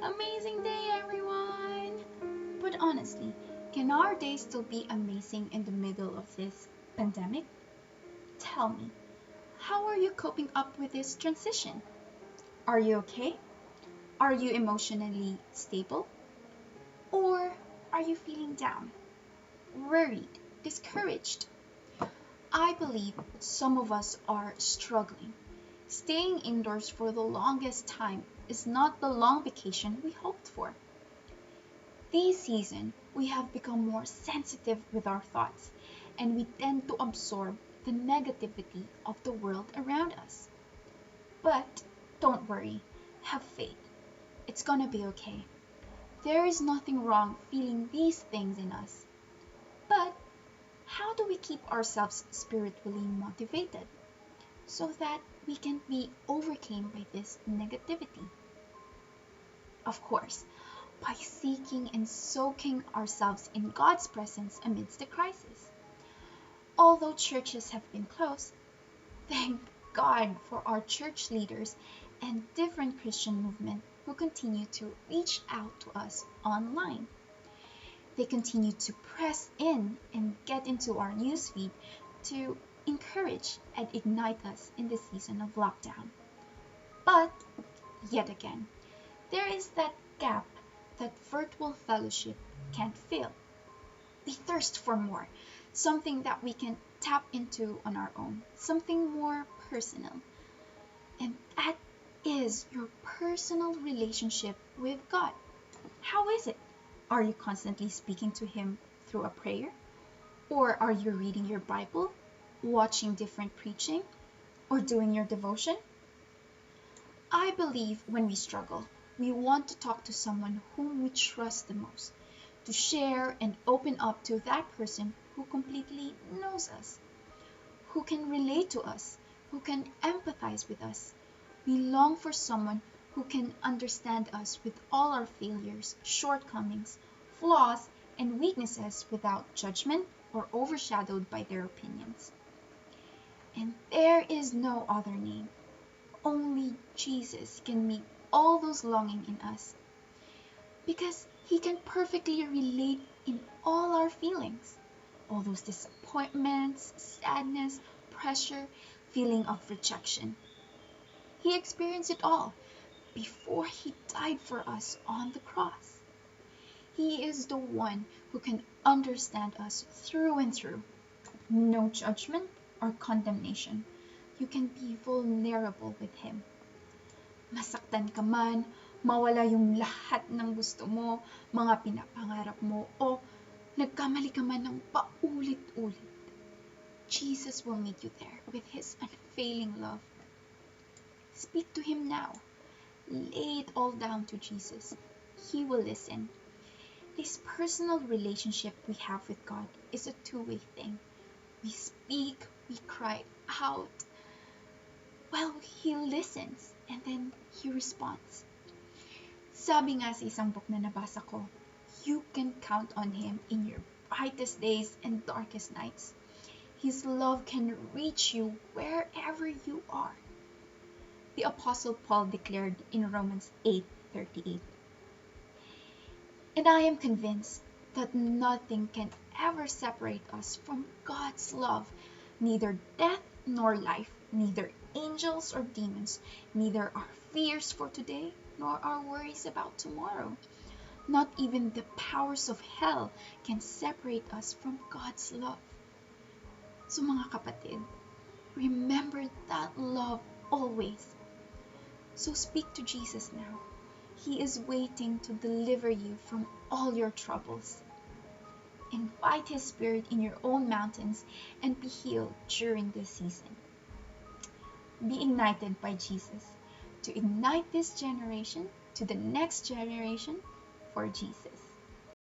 Amazing day, everyone! But honestly, can our day still be amazing in the middle of this pandemic? Tell me, how are you coping up with this transition? Are you okay? Are you emotionally stable? Or are you feeling down, worried, discouraged? I believe some of us are struggling. Staying indoors for the longest time is not the long vacation we hoped for. This season, we have become more sensitive with our thoughts, and we tend to absorb the negativity of the world around us. But don't worry, have faith. It's gonna be okay. There is nothing wrong feeling these things in us. But how do we keep ourselves spiritually motivated so that we can be overcome by this negativity? Of course, by seeking and soaking ourselves in God's presence amidst the crisis. Although churches have been closed, thank God for our church leaders and different Christian movements who continue to reach out to us online. They continue to press in and get into our newsfeed to encourage and ignite us in the season of lockdown. But, yet again, there is that gap that virtual fellowship can't fill. We thirst for more, something that we can tap into on our own, something more personal. And that is your personal relationship with God. How is it? Are you constantly speaking to Him through a prayer? Or are you reading your Bible, watching different preaching, or doing your devotion? I believe when we struggle, we want to talk to someone whom we trust the most, to share and open up to that person who completely knows us, who can relate to us, who can empathize with us. We long for someone who can understand us with all our failures, shortcomings, flaws, and weaknesses without judgment or overshadowed by their opinions. And there is no other name. Only Jesus can meet all those longing in us, because He can perfectly relate in all our feelings, all those disappointments, sadness, pressure, feeling of rejection. He experienced it all before He died for us on the cross. He is the one who can understand us through and through. No judgment or condemnation. You can be vulnerable with Him. Masaktan ka man, mawala yung lahat ng gusto mo, mga pinapangarap mo, o nagkamali ka man ng paulit-ulit. Jesus will meet you there with His unfailing love. Speak to Him now. Lay it all down to Jesus. He will listen. This personal relationship we have with God is a two-way thing. We speak, we cry out. Well, He listens, and then He responds. Sabi nga sa isang book na nabasa ko, you can count on Him in your brightest days and darkest nights. His love can reach you wherever you are. The Apostle Paul declared in Romans 8:38. And I am convinced that nothing can ever separate us from God's love, neither death nor life, neither angels or demons, neither our fears for today nor our worries about tomorrow. Not even the powers of hell can separate us from God's love. So mga kapatid, remember that love always. So speak to Jesus now. He is waiting to deliver you from all your troubles. Invite His Spirit in your own mountains and be healed during this season. Be ignited by Jesus to ignite this generation to the next generation for Jesus.